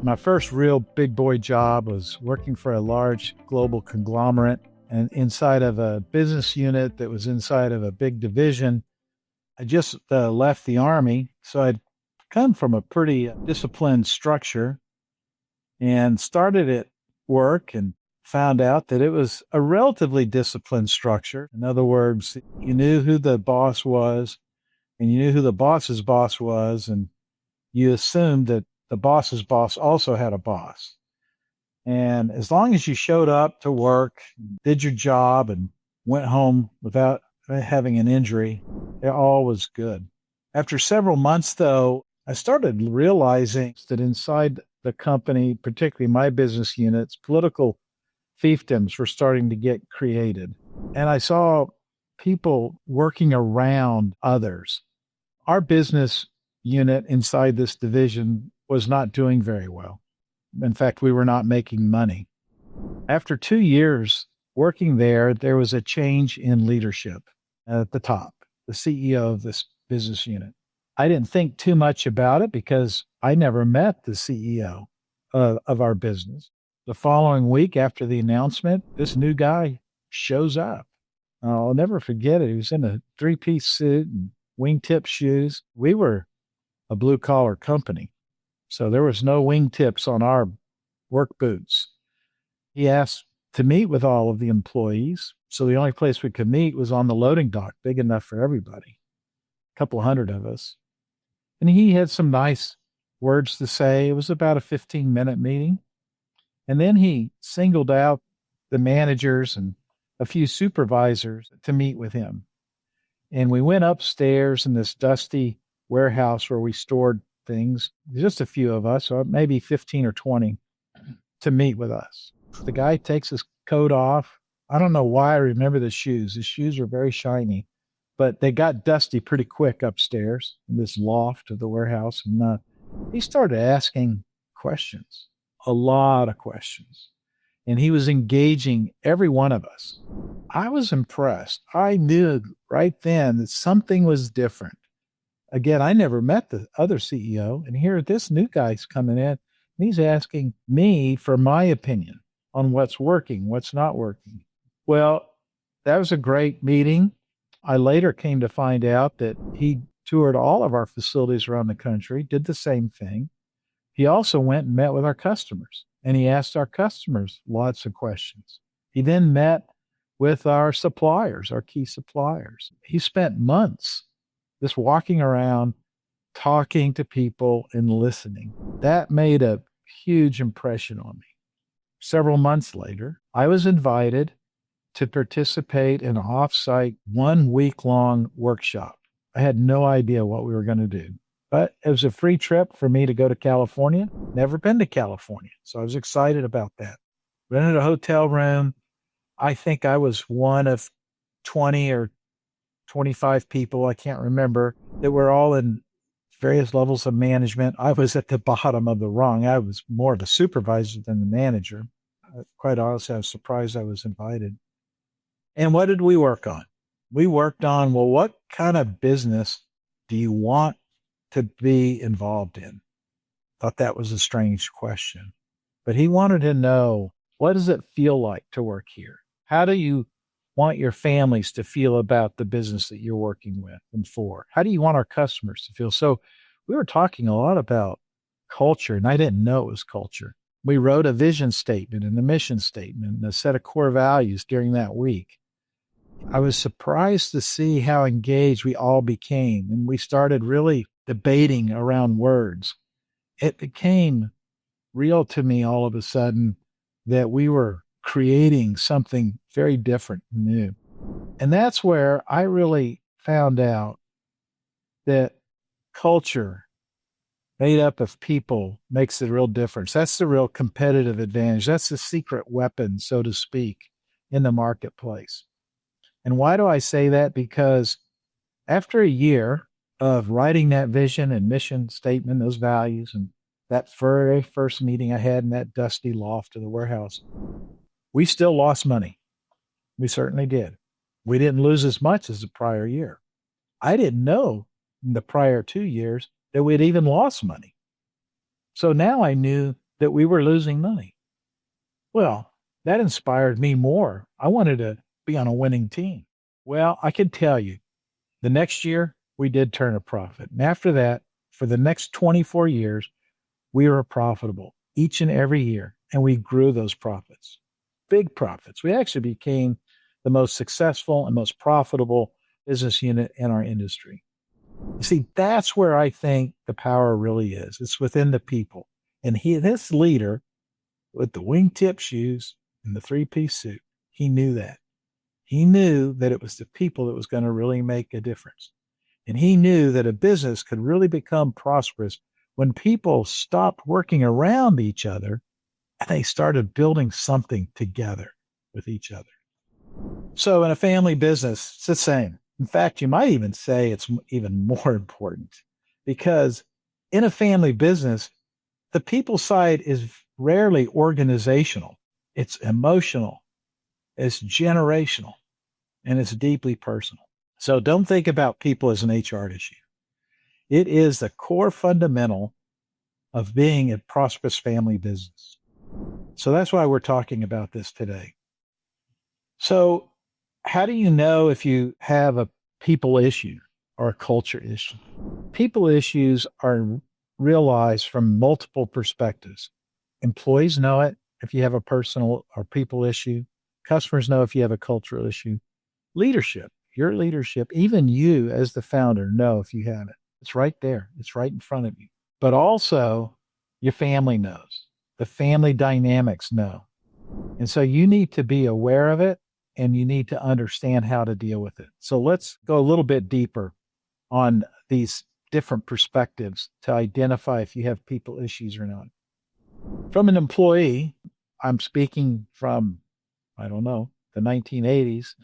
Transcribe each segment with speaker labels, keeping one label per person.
Speaker 1: My first real big boy job was working for a large global conglomerate and inside of a business unit that was inside of a big division. I just left the Army, so I'd come from a pretty disciplined structure and started at work and found out that it was a relatively disciplined structure. In other words, you knew who the boss was and you knew who the boss's boss was, and you assumed that the boss's boss also had a boss. And as long as you showed up to work, did your job, and went home without having an injury, it all was good. After several months, though, I started realizing that inside the company, particularly my business units, political fiefdoms were starting to get created. And I saw people working around others. Our business unit inside this division was not doing very well. In fact, we were not making money. After 2 years working there, there was a change in leadership at the top, the CEO of this business unit. I didn't think too much about it because I never met the CEO of our business. The following week after the announcement, this new guy shows up. I'll never forget it. He was in a 3-piece suit and wingtip shoes. We were a blue collar company, so there was no wingtips on our work boots. He asked to meet with all of the employees. So the only place we could meet was on the loading dock, big enough for everybody, a couple hundred of us. And he had some nice words to say. It was about a 15-minute meeting. And then he singled out the managers and a few supervisors to meet with him. And we went upstairs in this dusty warehouse where we stored things, just a few of us, or maybe 15 or 20, to meet with us. The guy takes his coat off. I don't know why I remember the shoes. His shoes are very shiny, but they got dusty pretty quick upstairs in this loft of the warehouse. And he started asking questions, a lot of questions. And he was engaging every one of us. I was impressed. I knew right then that something was different. Again, I never met the other CEO, and here this new guy's coming in, and he's asking me for my opinion on what's working, what's not working. Well, that was a great meeting. I later came to find out that he toured all of our facilities around the country, did the same thing. He also went and met with our customers, and he asked our customers lots of questions. He then met with our suppliers, our key suppliers. He spent months just walking around, talking to people and listening. That made a huge impression on me. Several months later, I was invited to participate in an off-site 1-week-long workshop. I had no idea what we were going to do, but it was a free trip for me to go to California. Never been to California, so I was excited about that. Rented a hotel room. I think I was one of 20 or 25 people, I can't remember, that were all in various levels of management. I was at the bottom of the rung. I was more of a supervisor than the manager. Quite honestly, I was surprised I was invited. And what did we work on? We worked on, well, what kind of business do you want to be involved in? Thought that was a strange question. But he wanted to know, what does it feel like to work here? How do you want your families to feel about the business that you're working with and for? How do you want our customers to feel? So we were talking a lot about culture, and I didn't know it was culture. We wrote a vision statement and a mission statement and a set of core values during that week. I was surprised to see how engaged we all became, and we started really debating around words. It became real to me all of a sudden that we were creating something very different and new. And that's where I really found out that culture made up of people makes a real difference. That's the real competitive advantage. That's the secret weapon, so to speak, in the marketplace. And why do I say that? Because after a year of writing that vision and mission statement, those values, and that very first meeting I had in that dusty loft of the warehouse, we still lost money. We certainly did. We didn't lose as much as the prior year. I didn't know in the prior 2 years that we'd even lost money. So now I knew that we were losing money. Well, that inspired me more. I wanted to be on a winning team. Well, I can tell you the next year we did turn a profit. And after that, for the next 24 years, we were profitable each and every year. And we grew those profits, big profits. We actually became the most successful and most profitable business unit in our industry. You see, that's where I think the power really is. It's within the people. And this leader with the wingtip shoes and the three-piece suit, he knew that. He knew that it was the people that was going to really make a difference. And he knew that a business could really become prosperous when people stopped working around each other and they started building something together with each other. So in a family business, it's the same. In fact, you might even say it's even more important because in a family business, the people side is rarely organizational. It's emotional, it's generational, and it's deeply personal. So don't think about people as an HR issue. It is the core fundamental of being a prosperous family business. So that's why we're talking about this today. So how do you know if you have a people issue or a culture issue? People issues are realized from multiple perspectives. Employees know it if you have a personal or people issue. Customers know if you have a cultural issue. Leadership, your leadership, even you as the founder know if you have it. It's right there. It's right in front of you. But also your family knows. The family dynamics know. And so you need to be aware of it and you need to understand how to deal with it. So let's go a little bit deeper on these different perspectives to identify if you have people issues or not. From an employee, I'm speaking from, I don't know, the 1980s,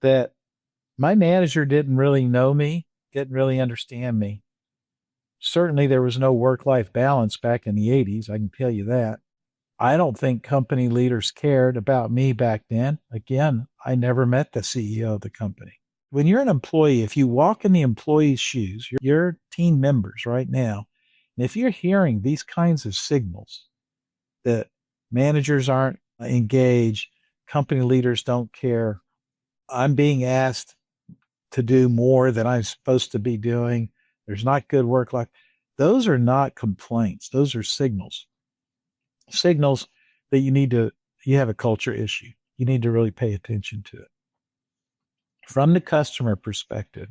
Speaker 1: that my manager didn't really know me, didn't really understand me. Certainly there was no work-life balance back in the 80s, I can tell you that. I don't think company leaders cared about me back then. Again, I never met the CEO of the company. When you're an employee, if you walk in the employee's shoes, you're team members right now. And if you're hearing these kinds of signals that managers aren't engaged, company leaders don't care, I'm being asked to do more than I'm supposed to be doing, there's not good work life, those are not complaints. Those are signals. Signals that you have a culture issue. You need to really pay attention to it. From the customer perspective,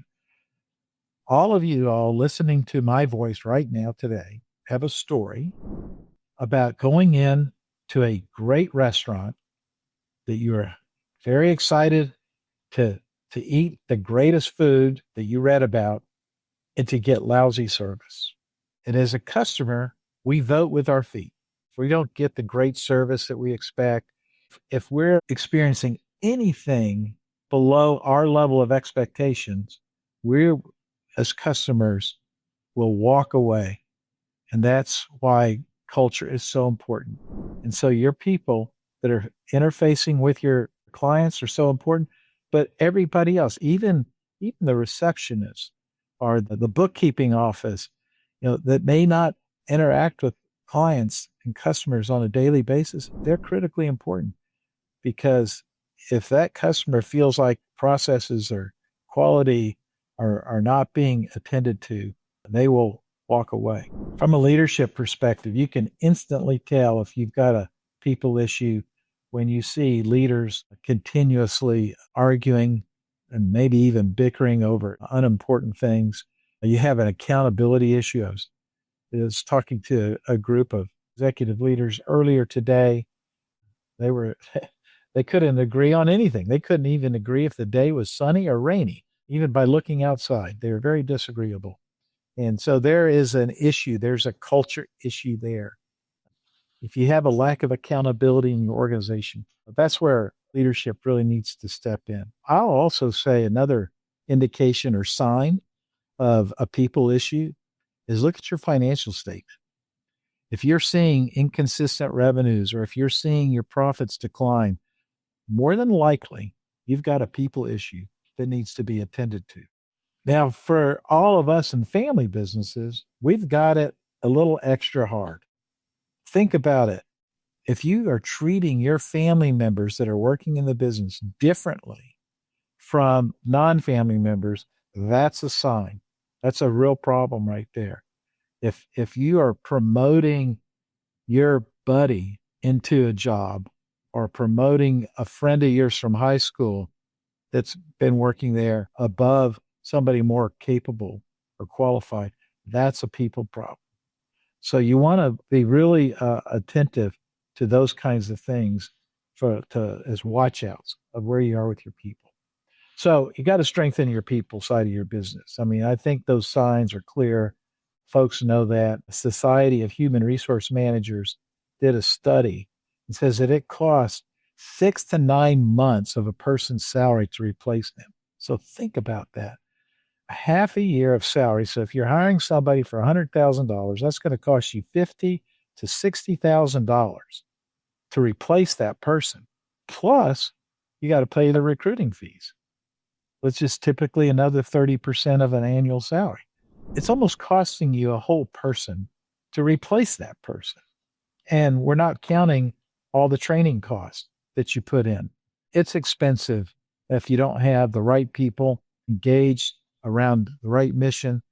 Speaker 1: all of you all listening to my voice right now today have a story about going in to a great restaurant that you are very excited to eat the greatest food that you read about and to get lousy service. And as a customer, we vote with our feet. If we don't get the great service that we expect, if we're experiencing anything below our level of expectations, we're, as customers, will walk away. And that's why culture is so important. And so your people that are interfacing with your clients are so important, but everybody else, even the receptionist or the bookkeeping office, that may not interact with clients and customers on a daily basis, they're critically important because if that customer feels like processes or quality are not being attended to, they will walk away. From a leadership perspective, you can instantly tell if you've got a people issue when you see leaders continuously arguing and maybe even bickering over unimportant things. You have an accountability issue. I was talking to a group of executive leaders earlier today. They couldn't agree on anything. They couldn't even agree if the day was sunny or rainy, even by looking outside. They were very disagreeable. And so there is an issue. There's a culture issue there. If you have a lack of accountability in your organization, that's where leadership really needs to step in. I'll also say another indication or sign of a people issue is look at your financial statement. If you're seeing inconsistent revenues or if you're seeing your profits decline, more than likely you've got a people issue that needs to be attended to. Now, for all of us in family businesses, we've got it a little extra hard. Think about it. If you are treating your family members that are working in the business differently from non-family members, that's a sign. That's a real problem right there. If you are promoting your buddy into a job or promoting a friend of yours from high school that's been working there above somebody more capable or qualified, that's a people problem. So you want to be really attentive to those kinds of things as watch outs of where you are with your people. So you got to strengthen your people side of your business. I mean, I think those signs are clear. Folks know that. The Society of Human Resource Managers did a study and says that it costs 6 to 9 months of a person's salary to replace them. So think about that. Half a year of salary. So if you're hiring somebody for $100,000, that's going to cost you $50,000 to $60,000 to replace that person. Plus, you got to pay the recruiting fees, which is typically another 30% of an annual salary. It's almost costing you a whole person to replace that person. And we're not counting all the training costs that you put in. It's expensive if you don't have the right people engaged around the right mission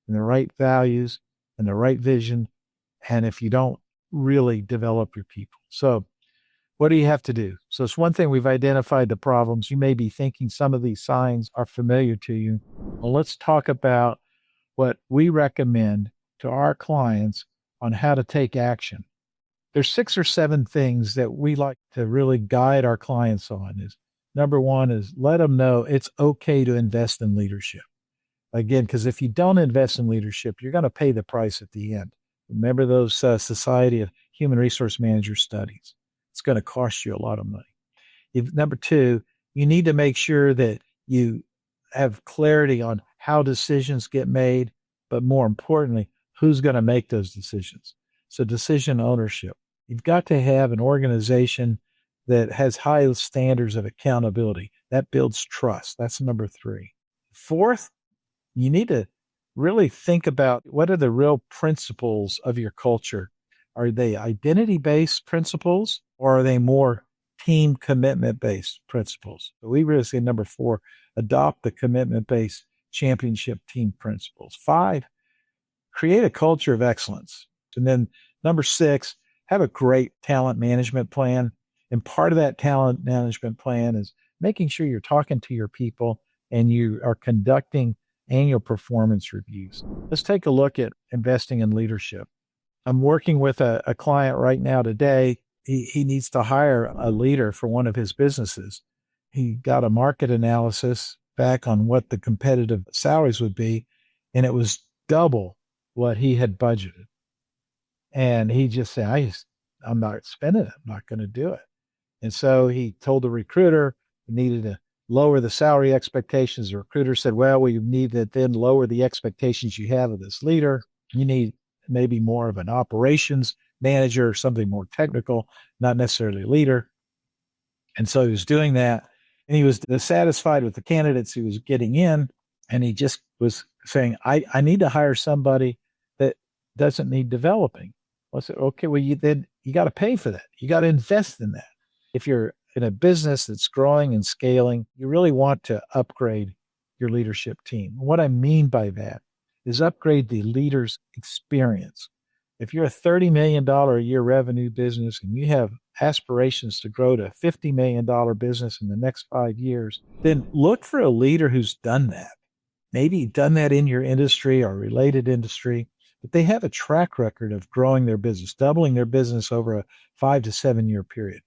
Speaker 1: and the right values and the right vision, and if you don't really develop your people. So what do you have to do? So it's one thing, we've identified the problems. You may be thinking some of these signs are familiar to you. Well, let's talk about what we recommend to our clients on how to take action. There's 6 or 7 things that we like to really guide our clients on. Is number one is let them know it's okay to invest in leadership. Again, because if you don't invest in leadership, you're going to pay the price at the end. Remember those Society of Human Resource Managers studies. It's going to cost you a lot of money. Number two, you need to make sure that you have clarity on how decisions get made, but more importantly, who's going to make those decisions. So decision ownership. You've got to have an organization that has high standards of accountability. That builds trust. That's number 3. Fourth, you need to really think about what are the real principles of your culture. Are they identity-based principles or are they more team commitment-based principles? So we really say number 4, adopt the commitment-based championship team principles. 5, create a culture of excellence. And then number 6, have a great talent management plan. And part of that talent management plan is making sure you're talking to your people and you are conducting annual performance reviews. Let's take a look at investing in leadership. I'm working with a client right now today. He needs to hire a leader for one of his businesses. He got a market analysis back on what the competitive salaries would be, and it was double what he had budgeted. And he just said, I'm not spending it. I'm not going to do it. And so he told the recruiter he needed to lower the salary expectations. The recruiter said, well, we need to then lower the expectations you have of this leader. You need maybe more of an operations manager or something more technical, not necessarily a leader. And so he was doing that. And he was dissatisfied with the candidates he was getting in. And he just was saying, I need to hire somebody that doesn't need developing. Well, I said, okay, well, you got to pay for that. You got to invest in that. If you're in a business that's growing and scaling, you really want to upgrade your leadership team. What I mean by that is upgrade the leader's experience. If you're a $30 million a year revenue business and you have aspirations to grow to a $50 million business in the next 5 years, then look for a leader who's done that. Maybe done that in your industry or related industry, but they have a track record of growing their business, doubling their business over a 5 to 7 year period.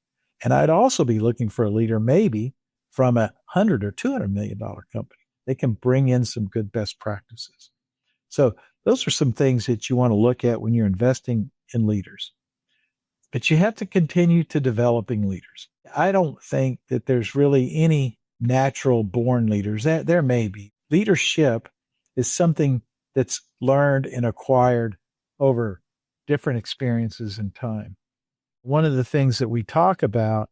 Speaker 1: And I'd also be looking for a leader maybe from a $100 or $200 million company. They can bring in some good best practices. So those are some things that you want to look at when you're investing in leaders. But you have to continue to developing leaders. I don't think that there's really any natural born leaders. There may be. Leadership is something that's learned and acquired over different experiences and time. One of the things that we talk about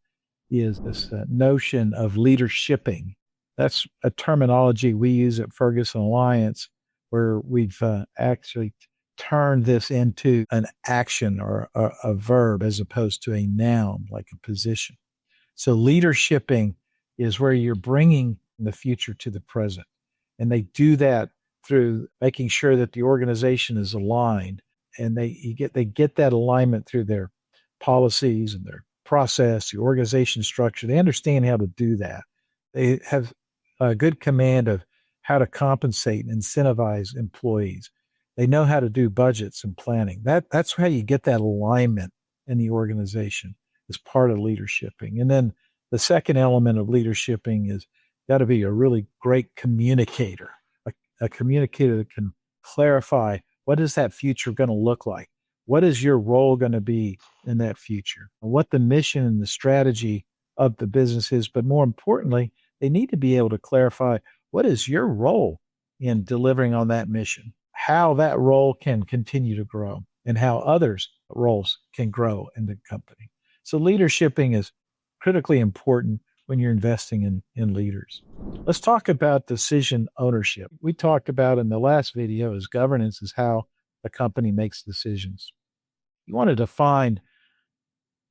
Speaker 1: is this notion of leadershiping. That's a terminology we use at Ferguson Alliance, where we've actually turn this into an action or a verb as opposed to a noun, like a position. So leadershiping is where you're bringing the future to the present. And they do that through making sure that the organization is aligned, and they get that alignment through their policies and their process, the organization structure. They understand how to do that. They have a good command of how to compensate and incentivize employees. They know how to do budgets and planning. That's how you get that alignment in the organization as part of leadershiping. And then the second element of leadershiping is got to be a really great communicator, a communicator that can clarify what is that future going to look like? What is your role going to be in that future? What the mission and the strategy of the business is, but more importantly, they need to be able to clarify what is your role in delivering on that mission, how that role can continue to grow, and how others' roles can grow in the company. So leadershiping is critically important when you're investing in leaders. Let's talk about decision ownership. We talked about in the last video is governance is how a company makes decisions. You want to define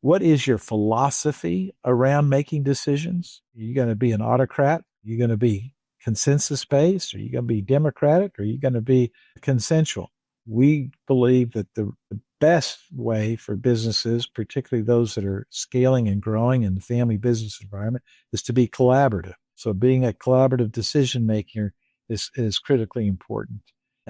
Speaker 1: what is your philosophy around making decisions. Are you going to be an autocrat? Are you going to be consensus based? Are you going to be democratic? Are you going to be consensual? We believe that the best way for businesses, particularly those that are scaling and growing in the family business environment, is to be collaborative. So being a collaborative decision maker is critically important.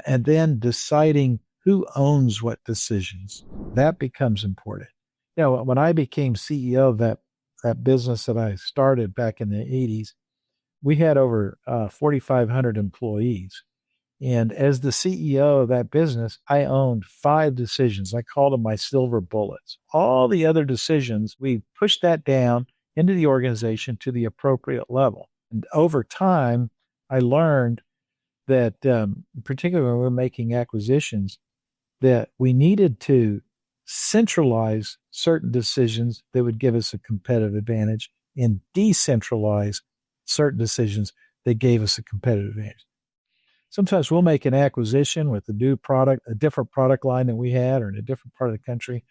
Speaker 1: And then deciding who owns what decisions, that becomes important. You know, when I became CEO of that business that I started back in the 80s, we had over 4,500 employees. And as the CEO of that business, I owned 5 decisions. I called them my silver bullets. All the other decisions, we pushed that down into the organization to the appropriate level. And over time, I learned that, particularly when we were making acquisitions, that we needed to centralize certain decisions that would give us a competitive advantage and decentralize certain decisions that gave us a competitive advantage. Sometimes we'll make an acquisition with a new product, a different product line than we had, or in a different part of the country.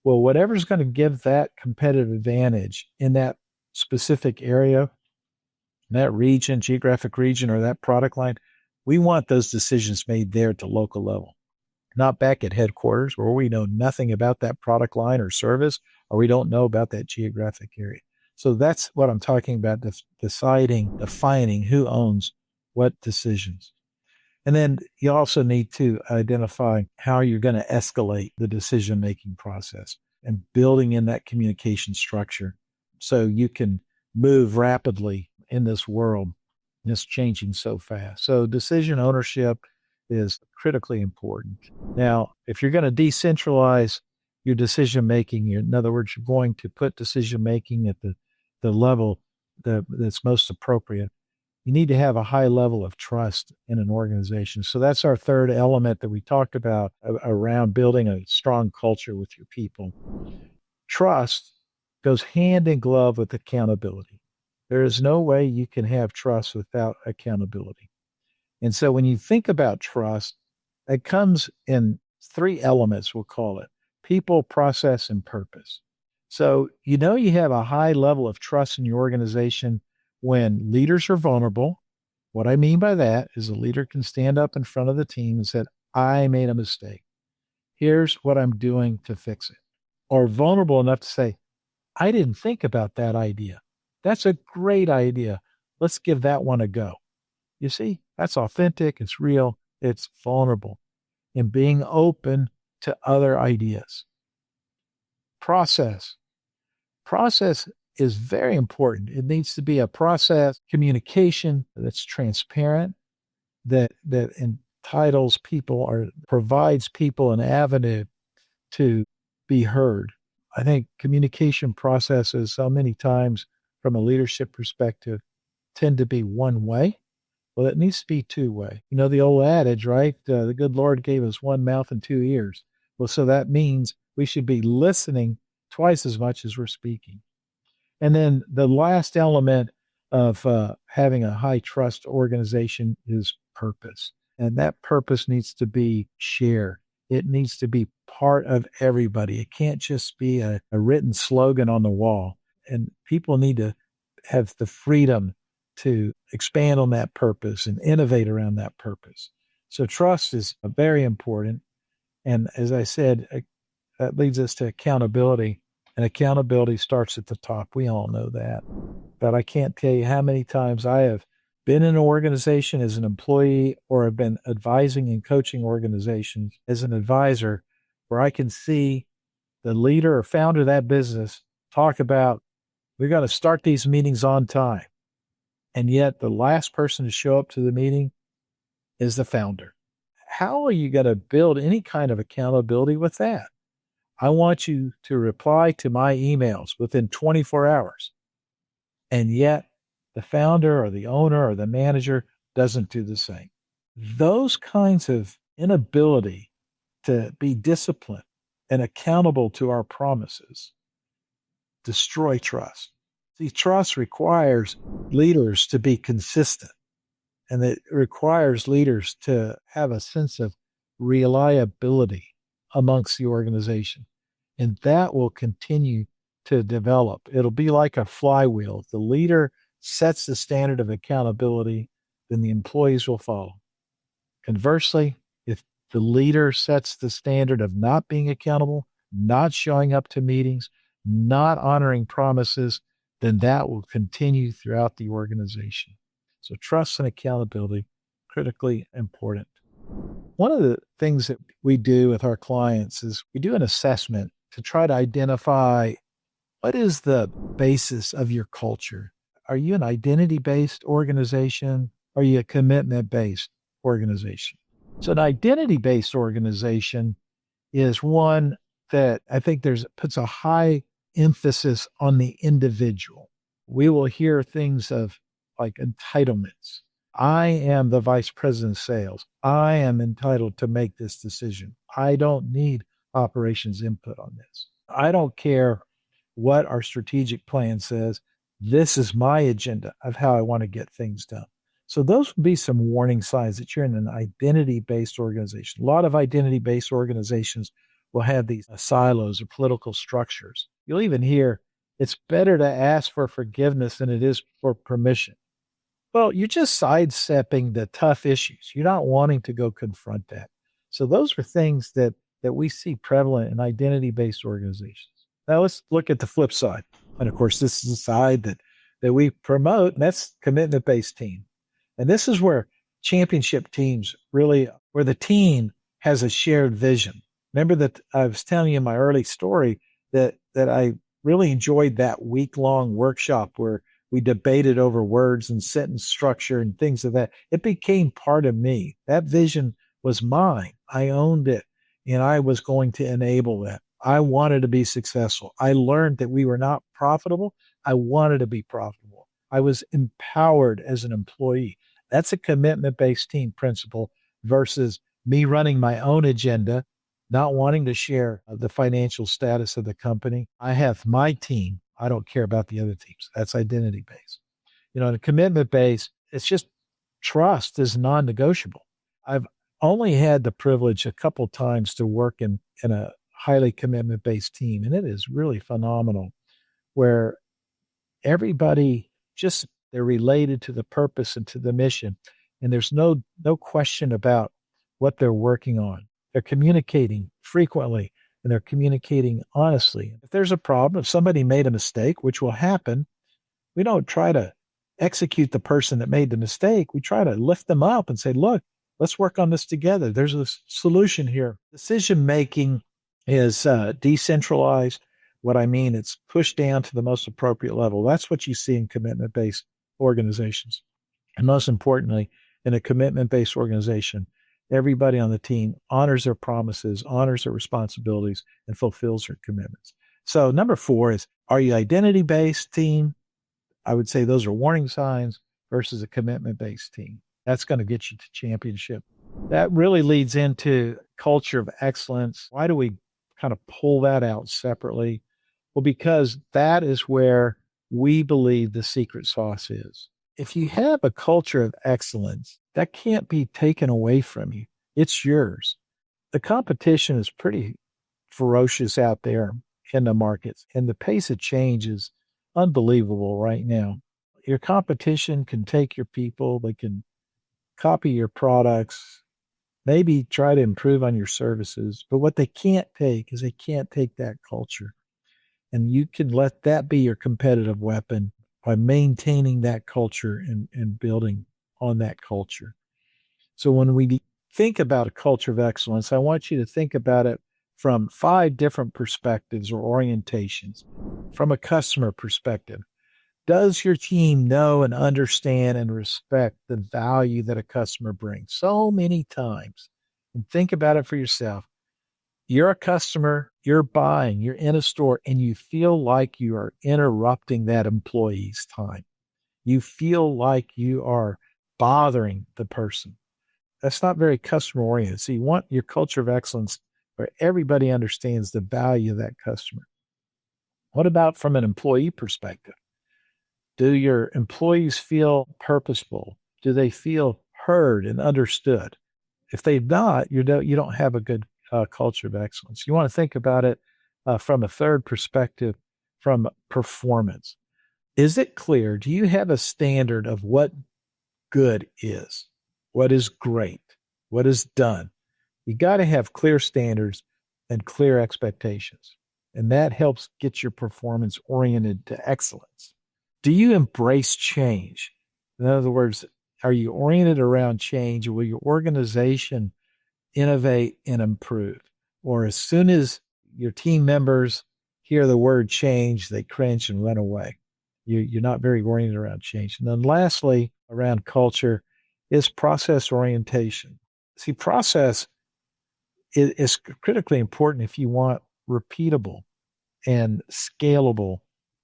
Speaker 1: Well, whatever's going to give that competitive advantage in that specific area, that region, geographic region, or that product line, we want those decisions made there at the local level, not back at headquarters where we know nothing about that product line or service, or we don't know about that geographic area. So that's what I'm talking about, defining who owns what decisions. And then you also need to identify how you're going to escalate the decision-making process and building in that communication structure so you can move rapidly in this world. And it's changing so fast. So decision ownership is critically important. Now, if you're going to decentralize your decision-making, in other words, you're going to put decision-making at the level that's most appropriate, you need to have a high level of trust in an organization. So that's our third element that we talked about around building a strong culture with your people. Trust goes hand in glove with accountability. There is no way you can have trust without accountability. And so when you think about trust, it comes in 3 elements, we'll call it: people, process, and purpose. So you have a high level of trust in your organization when leaders are vulnerable. What I mean by that is a leader can stand up in front of the team and say, I made a mistake. Here's what I'm doing to fix it. Or vulnerable enough to say, I didn't think about that idea. That's a great idea. Let's give that one a go. You see, that's authentic. It's real. It's vulnerable. And being open to other ideas. Process is very important. It needs to be a process communication that's transparent, that entitles people or provides people an avenue to be heard. I think communication processes so many times from a leadership perspective tend to be one way. Well, it needs to be 2-way. You know the old adage, right? The good Lord gave us 1 mouth and 2 ears. Well, so that means we should be listening twice as much as we're speaking. And then the last element of having a high trust organization is purpose. And that purpose needs to be shared. It needs to be part of everybody. It can't just be a written slogan on the wall. And people need to have the freedom to expand on that purpose and innovate around that purpose. So trust is very important. And as I said, that leads us to accountability. And accountability starts at the top. We all know that. But I can't tell you how many times I have been in an organization as an employee or have been advising and coaching organizations as an advisor where I can see the leader or founder of that business talk about, we're going to start these meetings on time. And yet the last person to show up to the meeting is the founder. How are you going to build any kind of accountability with that? I want you to reply to my emails within 24 hours. And yet the founder or the owner or the manager doesn't do the same. Those kinds of inability to be disciplined and accountable to our promises destroy trust. See, trust requires leaders to be consistent, and it requires leaders to have a sense of reliability amongst the organization. And that will continue to develop. It'll be like a flywheel. If the leader sets the standard of accountability, then the employees will follow. Conversely, if the leader sets the standard of not being accountable, not showing up to meetings, not honoring promises, then that will continue throughout the organization. So trust and accountability, critically important. One of the things that we do with our clients is we do an assessment to try to identify what is the basis of your culture. Are you an identity-based organization? Are you a commitment-based organization? So an identity-based organization is one that I think puts a high emphasis on the individual. We will hear things of like entitlements. I am the vice president of sales. I am entitled to make this decision. I don't need operations input on this. I don't care what our strategic plan says. This is my agenda of how I want to get things done. So those would be some warning signs that you're in an identity-based organization. A lot of identity-based organizations will have these silos or political structures. You'll even hear it's better to ask for forgiveness than it is for permission. Well, you're just sidestepping the tough issues. You're not wanting to go confront that. So those are things that we see prevalent in identity-based organizations. Now let's look at the flip side. And of course, this is the side that we promote, and that's commitment-based team. And this is where championship teams really, where the team has a shared vision. Remember that I was telling you in my early story that I really enjoyed that week-long workshop where we debated over words and sentence structure and things of that. It became part of me. That vision was mine. I owned it, and I was going to enable that. I wanted to be successful. I learned that we were not profitable. I wanted to be profitable. I was empowered as an employee. That's a commitment-based team principle versus me running my own agenda, not wanting to share the financial status of the company. I have my team. I don't care about the other teams. That's identity-based. In a commitment-based, it's just trust is non-negotiable. I've only had the privilege a couple times to work in a highly commitment-based team, and it is really phenomenal where everybody just, they're related to the purpose and to the mission, and there's no question about what they're working on. They're communicating frequently, and they're communicating honestly. If there's a problem, if somebody made a mistake, which will happen, we don't try to execute the person that made the mistake. We try to lift them up and say, look, let's work on this together. There's a solution here. Decision-making is decentralized. What I mean, it's pushed down to the most appropriate level. That's what you see in commitment-based organizations. And most importantly, in a commitment-based organization, everybody on the team honors their promises, honors their responsibilities, and fulfills their commitments. So number 4 is, are you identity-based team? I would say those are warning signs versus a commitment-based team. That's going to get you to championship. That really leads into culture of excellence. Why do we kind of pull that out separately? Well, because that is where we believe the secret sauce is. If you have a culture of excellence, that can't be taken away from you. It's yours. The competition is pretty ferocious out there in the markets, and the pace of change is unbelievable right now. Your competition can take your people, they can copy your products, maybe try to improve on your services, but what they can't take is they can't take that culture. And you can let that be your competitive weapon by maintaining that culture and building on that culture. So when we think about a culture of excellence, I want you to think about it from five different perspectives or orientations. From a customer perspective, does your team know and understand and respect the value that a customer brings? So many times, and think about it for yourself. You're a customer, you're buying, you're in a store, and you feel like you are interrupting that employee's time. You feel like you are bothering the person. That's not very customer oriented. So you want your culture of excellence where everybody understands the value of that customer. What about from an employee perspective? Do your employees feel purposeful? Do they feel heard and understood? If they've not, you don't have a good culture of excellence. You want to think about it from a third perspective, from performance. Is it clear? Do you have a standard of what good is? What is great? What is done? You got to have clear standards and clear expectations. And that helps get your performance oriented to excellence. Do you embrace change? In other words, are you oriented around change? Will your organization innovate and improve? Or as soon as your team members hear the word change, they cringe and run away. You're not very oriented around change. And then lastly, around culture is process orientation. See, process is critically important if you want repeatable and scalable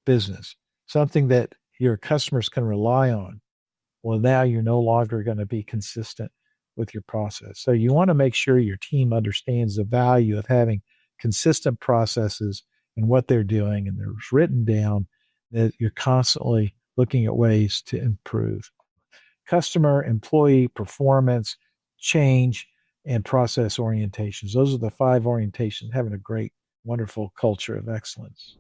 Speaker 1: business, something that your customers can rely on. Well, now you're no longer going to be consistent with your process. So you want to make sure your team understands the value of having consistent processes and what they're doing, and they're written down, that you're constantly looking at ways to improve. Customer, employee, performance, change, and process orientations. Those are the five orientations, having a great, wonderful culture of excellence.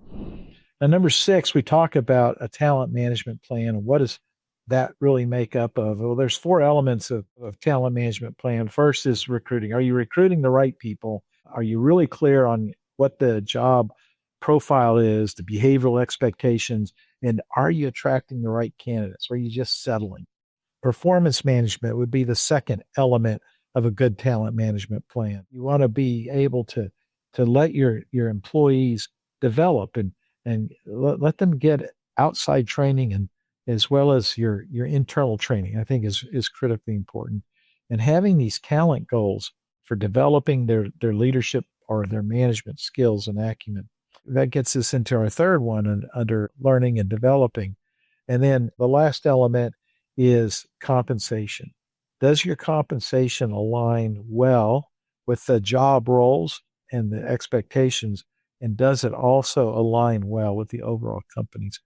Speaker 1: Now, number six, we talk about a talent management plan. What does that really make up of? Well, there's four elements of talent management plan. First is recruiting. Are you recruiting the right people? Are you really clear on what the job profile is, the behavioral expectations, and are you attracting the right candidates? Or are you just settling? Performance management would be the second element of a good talent management plan. You want to be able to let your employees develop and let them get outside training, and as well as your internal training, I think is critically important. And having these talent goals for developing their leadership or their management skills and acumen. That gets us into our third one under learning and developing. And then the last element is compensation. Does your compensation align well with the job roles and the expectations? And does it also align well with the overall company's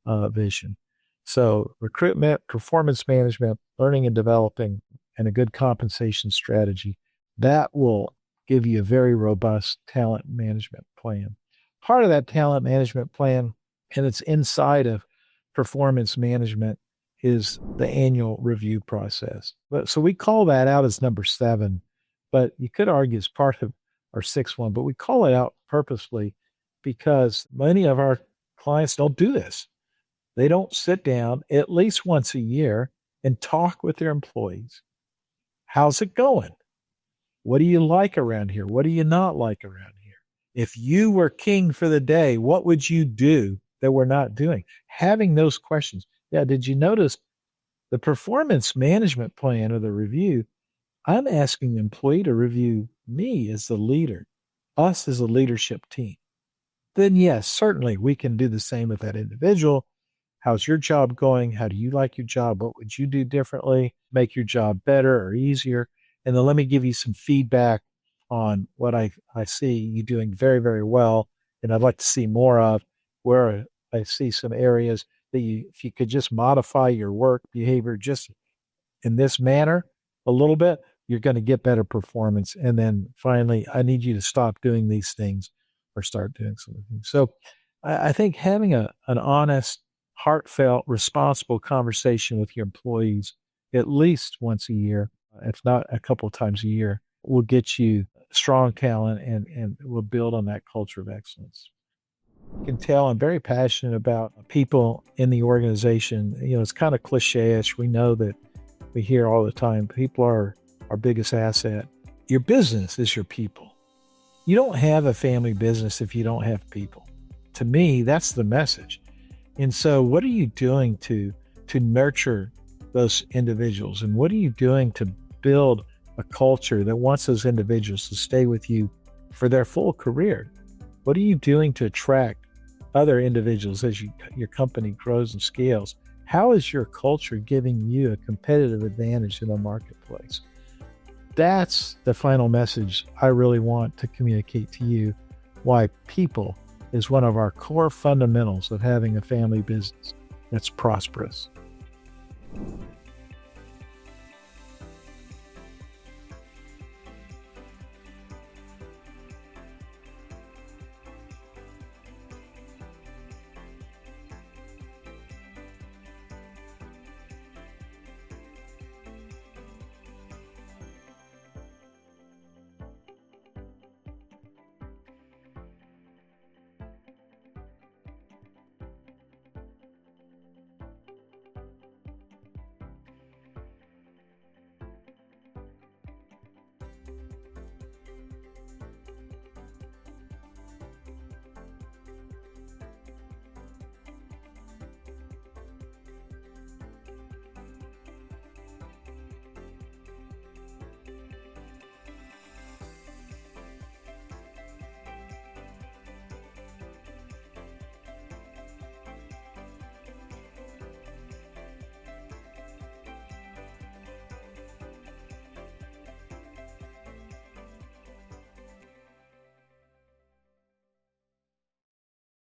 Speaker 1: vision? So recruitment, performance management, learning and developing, and a good compensation strategy, that will give you a very robust talent management plan. Part of that talent management plan, and it's inside of performance management, is the annual review process. So we call that out as number 7, but you could argue it's part of our 6th one, but we call it out purposely because many of our clients don't do this. They don't sit down at least once a year and talk with their employees. How's it going? What do you like around here? What do you not like around here? If you were king for the day, what would you do that we're not doing? Having those questions. Yeah, did you notice the performance management plan or the review? I'm asking the employee to review me as the leader, us as a leadership team. Then yes, certainly we can do the same with that individual. How's your job going? How do you like your job? What would you do differently? Make your job better or easier? And then let me give you some feedback on what I see you doing very, very well. And I'd like to see more of, where I see some areas that if you could just modify your work behavior just in this manner a little bit, you're going to get better performance. And then finally, I need you to stop doing these things or start doing some things. So I think having an honest, heartfelt, responsible conversation with your employees at least once a year, if not a couple of times a year, will get you strong talent and will build on that culture of excellence. You can tell I'm very passionate about people in the organization. It's kind of cliche-ish. We know that we hear all the time, people are our biggest asset. Your business is your people. You don't have a family business if you don't have people. To me, that's the message. And so what are you doing to nurture those individuals? And what are you doing to build a culture that wants those individuals to stay with you for their full career? What are you doing to attract other individuals as your company grows and scales? How is your culture giving you a competitive advantage in the marketplace? That's the final message I really want to communicate to you, why people is one of our core fundamentals of having a family business that's prosperous.